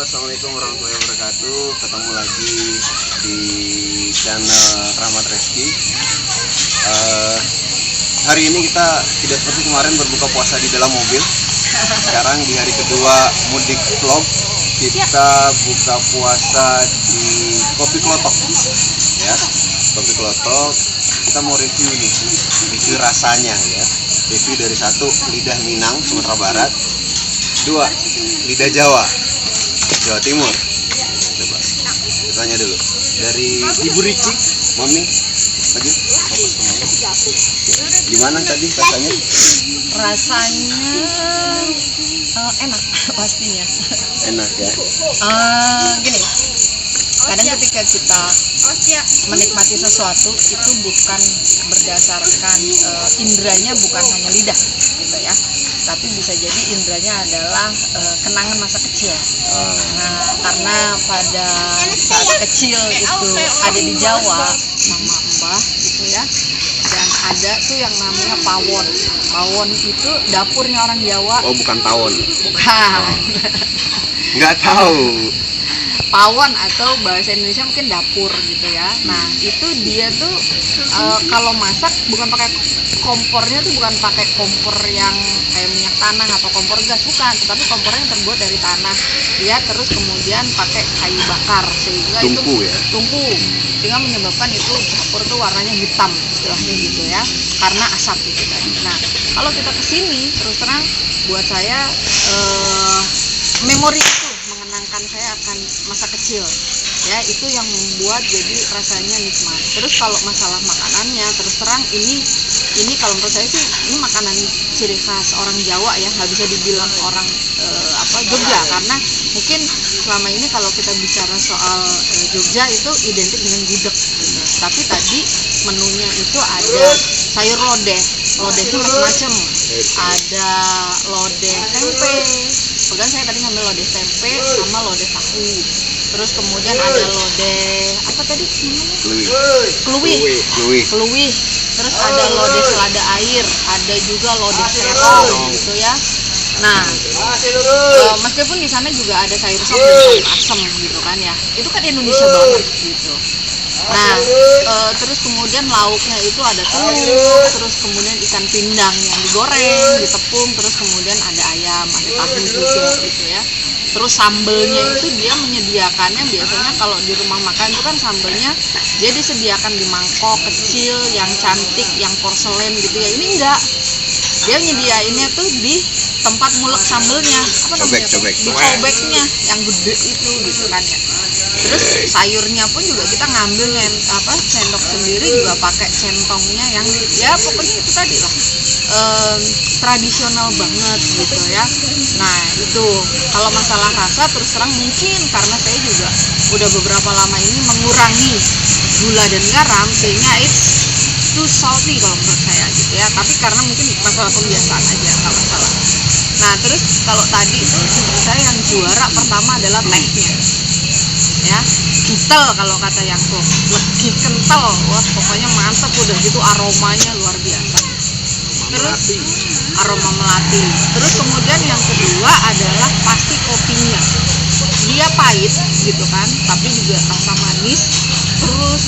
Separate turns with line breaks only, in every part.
Assalamualaikum warahmatullahi wabarakatuh. Ketemu lagi di channel Rahmat Reski. Hari ini kita tidak seperti kemarin berbuka puasa di dalam mobil. Sekarang di hari kedua mudik vlog, kita buka puasa di Kopi Klotok. Ya, Kopi Klotok. Kita mau review nih, review rasanya ya. Review dari 1, lidah Minang Sumatera Barat. 2, lidah Jawa Timur. Coba tanya dulu dari Ibu Ricci, Mami tadi fokus ke Mami. Gimana tadi rasanya?
Rasanya enak pastinya.
Enak ya.
Gini, kadang ketika kita menikmati sesuatu itu bukan berdasarkan indranya, bukan hanya lidah gitu ya, tapi bisa jadi indranya adalah kenangan masa kecil. Nah, karena pada saat kecil itu ada di Jawa sama Mbah gitu ya, dan ada tuh yang namanya pawon. Pawon itu dapurnya orang Jawa.
Oh, bukan tawon.
Bukan.
Nggak tahu.
Pawon atau bahasa Indonesia mungkin dapur gitu ya. Nah, itu dia tuh kalau masak bukan pakai kompornya, tuh bukan pakai kompor yang kayak minyak tanah atau kompor gas, bukan, tetapi kompornya yang terbuat dari tanah. Dia terus kemudian pakai kayu bakar sehingga
Tungku
itu
ya?
tungku, sehingga menyebabkan itu dapur tuh warnanya hitam istilahnya gitu ya, karena asap gitu kan. Nah, kalau kita kesini terus terang buat saya memori itu mengenangkan saya akan masa kecil ya, itu yang membuat jadi rasanya nikmat. Terus kalau masalah makanannya terus terang ini kalau menurut saya sih ini makanan ciri khas orang Jawa ya, nggak bisa dibilang orang Jogja, karena mungkin selama ini kalau kita bicara soal Jogja itu identik dengan gudeg gitu. Tapi tadi menunya itu ada sayur lodeh, lodehnya macam-macam, ada lodeh tempe. Kemudian saya tadi ngambil lodeh tempe sama lodeh tahu. Terus kemudian ada lodeh apa tadi namanya? Keluih. Terus ada lodeh selada air, ada juga lodeh serong gitu ya. Nah, meskipun di sana juga ada sayur sop dan sayur asem gitu kan ya, itu kan Indonesia banget gitu. Nah, terus kemudian lauknya itu ada telur, terus kemudian ikan pindang yang digoreng, ditepung, terus kemudian ada ayam, ada tahu juga gitu ya. Terus sambelnya itu dia menyediakannya, biasanya kalau di rumah makan itu kan sambelnya dia disediakan di mangkok kecil yang cantik, yang porselen gitu ya. Ini enggak, dia nyediainnya tuh di tempat mulek sambelnya, apa namanya, di cobeknya yang gede itu gitu kan ya. Terus sayurnya pun juga kita ngambil sendok sendiri, juga pakai centongnya yang ya pokoknya itu tadi lah, tradisional banget gitu ya. Nah, itu kalau masalah rasa terus terang mungkin karena saya juga udah beberapa lama ini mengurangi gula dan garam, sehingga it's too salty kalau menurut saya gitu ya. Tapi karena mungkin masalah pembiasaan aja, nggak masalah. Nah, terus kalau tadi itu menurut saya yang juara pertama adalah tehnya ya, kental kalau kata yang tuh, lebih kental, wah pokoknya mantep, udah gitu aromanya luar biasa. Terus aroma melati. Terus kemudian yang kedua adalah pasti kopinya, dia pahit gitu kan, tapi juga rasa manis, terus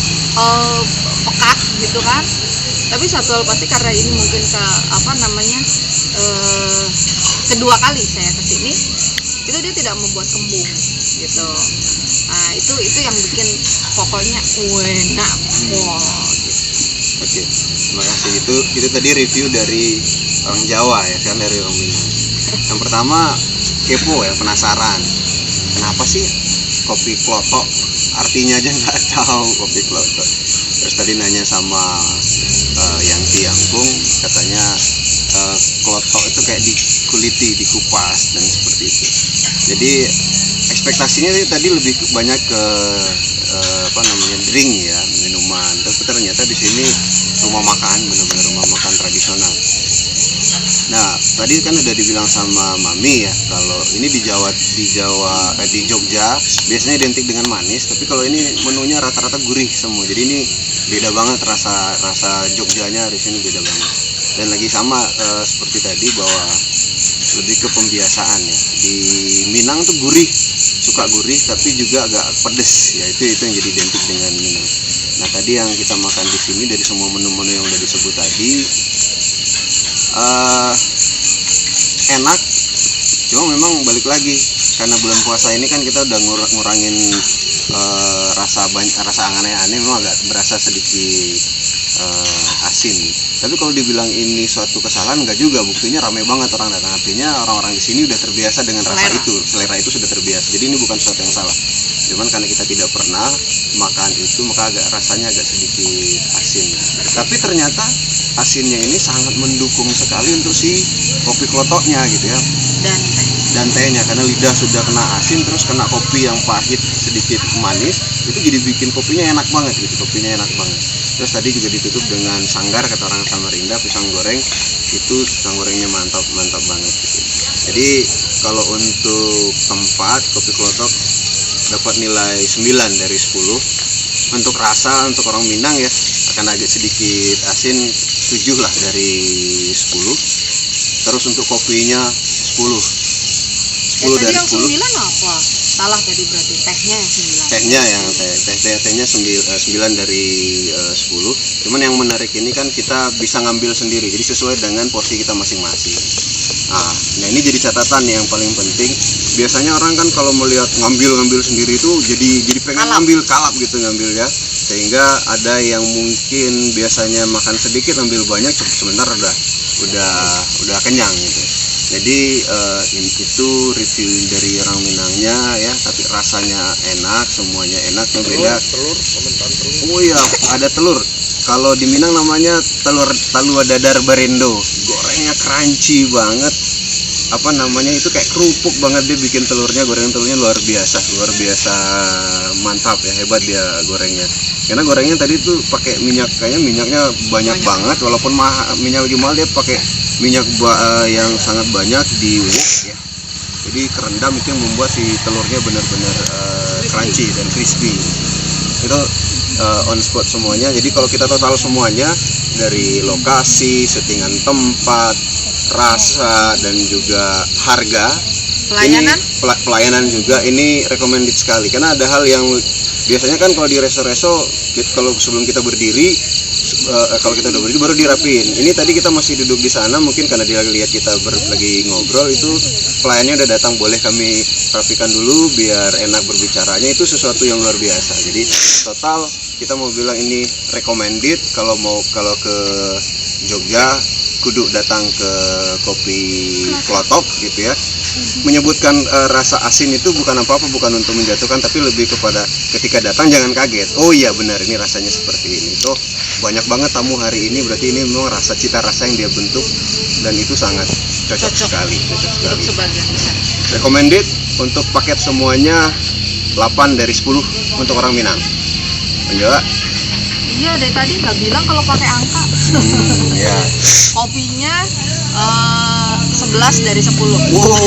pekat gitu kan. Tapi satu hal pasti, karena ini mungkin kedua kali saya kesini, itu dia tidak membuat kembung gitu. Nah, itu yang bikin pokoknya enak. Wow, gitu.
Oke, terima kasih. Itu tadi review dari orang Jawa ya kan, dari orang Minang. Yang pertama kepo ya, penasaran. Kenapa sih kopi klotok? Artinya aja nggak tahu kopi klotok. Terus tadi nanya sama yang Tiangkung, katanya klotok itu kayak dikuliti, dikupas dan seperti itu. Jadi ekspektasinya tadi lebih banyak ke drink ya, minuman. Tapi ternyata di sini rumah makan, benar-benar rumah makan tradisional. Nah, tadi kan udah dibilang sama Mami ya, kalau ini di Jogja biasanya identik dengan manis, tapi kalau ini menunya rata-rata gurih semua. Jadi ini beda banget, rasa Jogjanya di sini beda banget. Dan lagi sama seperti tadi, bahwa lebih ke pembiasaan ya. Di Minang tuh gurih, suka gurih tapi juga agak pedes ya, itu yang jadi identik dengan Minang. Nah tadi yang kita makan di sini dari semua menu-menu yang udah disebut tadi enak, cuma memang balik lagi karena bulan puasa ini kan kita udah ngurangin rasa aneh-aneh, memang agak berasa sedikit asin. Tapi kalau dibilang ini suatu kesalahan enggak juga, buktinya ramai banget orang datang, artinya orang-orang di sini udah terbiasa dengan rasa itu, selera itu sudah terbiasa. Jadi ini bukan sesuatu yang salah, cuman karena kita tidak pernah makan itu maka rasanya agak sedikit asin. Tapi ternyata asinnya ini sangat mendukung sekali untuk si kopi klotoknya gitu ya, dan tehnya, karena lidah sudah kena asin terus kena kopi yang pahit sedikit manis, itu jadi bikin kopinya enak banget gitu, kopinya enak banget. Terus tadi juga ditutup dengan sanggar, kata orang Samarinda, pisang goreng, itu pisang gorengnya mantap banget gitu. Jadi kalau untuk tempat kopi klotok dapat nilai 9 dari 10. Untuk rasa, untuk orang Minang ya akan agak sedikit asin, 7 lah dari 10. Terus untuk kopinya 10
tadi
dari
yang
10.
9 apa? Salah tadi berarti, tehnya yang 9.
Tehnya yang tehnya 9 dari 10. Cuman yang menarik ini kan kita bisa ngambil sendiri, jadi sesuai dengan porsi kita masing-masing. Nah ini jadi catatan yang paling penting. Biasanya orang kan kalau melihat ngambil sendiri itu jadi pengen ngambil kalap gitu ngambil ya, sehingga ada yang mungkin biasanya makan sedikit ngambil banyak, sebentar udah kenyang gitu. Jadi itu review dari orang Minangnya ya, tapi rasanya enak, semuanya enak, beda.
Telur, komentar telur.
Oh iya, ada telur. Kalau di Minang namanya telur talua dadar barendo. Gorengnya crunchy banget. Apa namanya itu kayak kerupuk banget, dia bikin telurnya, goreng telurnya luar biasa mantap ya, hebat dia gorengnya. Karena gorengnya tadi tuh pakai minyak, kayaknya minyaknya banyak banget, walaupun minyak lagi mahal, dia pakai minyak yang sangat banyak di wok ya. Jadi kerendam, itu yang membuat si telurnya benar-benar crunchy dan crispy. Itu on spot semuanya. Jadi kalau kita total semuanya dari lokasi, settingan tempat, rasa, dan juga harga, pelayanan juga ini recommended sekali. Karena ada hal yang biasanya kan kalau di resto-resto, kalau sebelum kita berdiri, kalau kita udah berdiri baru dirapiin. Ini tadi kita masih duduk di sana, mungkin karena dia lihat kita lagi ngobrol, itu pelayannya udah datang, boleh kami rapikan dulu biar enak berbicaranya. Itu sesuatu yang luar biasa. Jadi total kita mau bilang ini recommended. Kalau ke Jogja kudu datang ke kopi klotok gitu ya. Menyebutkan rasa asin itu bukan apa-apa, bukan untuk menjatuhkan, tapi lebih kepada ketika datang jangan kaget. Oh iya benar, ini rasanya seperti ini. Tuh banyak banget tamu hari ini, berarti ini memang cita rasa yang dia bentuk, dan itu sangat cocok sekali. Recommended untuk paket semuanya 8 dari 10 untuk orang Minang. Menjawab?
Iya, dari tadi nggak bilang kalau pakai angka.
Ya.
Kopinya 11 dari 10.
Wow.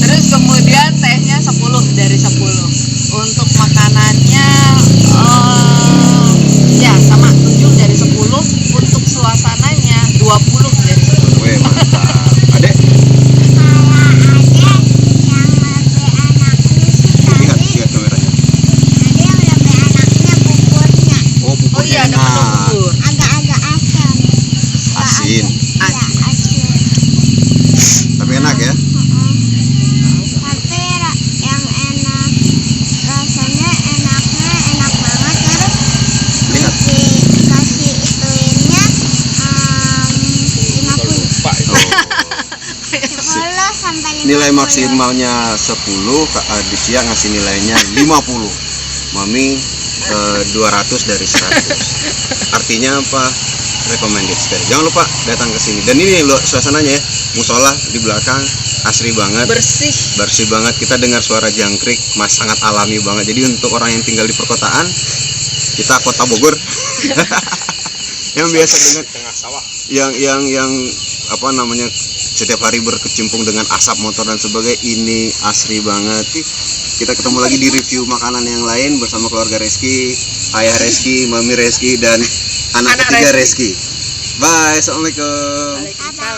Terus kemudian tehnya 10 dari 10. Untuk makanannya ya sama 7 dari 10. Untuk suasananya 20 dari 10.
Wih, mantap. Adek? Lihat kameranya.
Oh iya, ada menu bubur.
Agak-agak asam.
Asin. Tapi enak ya?
Tapi yang enak, rasanya enaknya enak banget. Terus
Lihat.
kasih ituinnya 50.
Pak itu.
10 sampai 50.
Nilai maksimalnya 10, Kak Aditya ngasih nilainya 50. Mami 200 dari 100. Artinya apa? Recommended sekali. Jangan lupa datang ke sini. Dan ini suasananya ya, musola di belakang asri banget. Bersih banget. Kita dengar suara jangkrik, sangat alami banget. Jadi untuk orang yang tinggal di perkotaan, kita kota Bogor. Yang biasa dengan
Tengah sawah.
yang apa namanya, setiap hari berkecimpung dengan asap motor dan sebagainya, ini asri banget. Kita ketemu lagi di review makanan yang lain bersama keluarga Reski, ayah Reski, mami Reski, dan anak ketiga Reski. Bye, assalamualaikum.
Waalaikumsalam.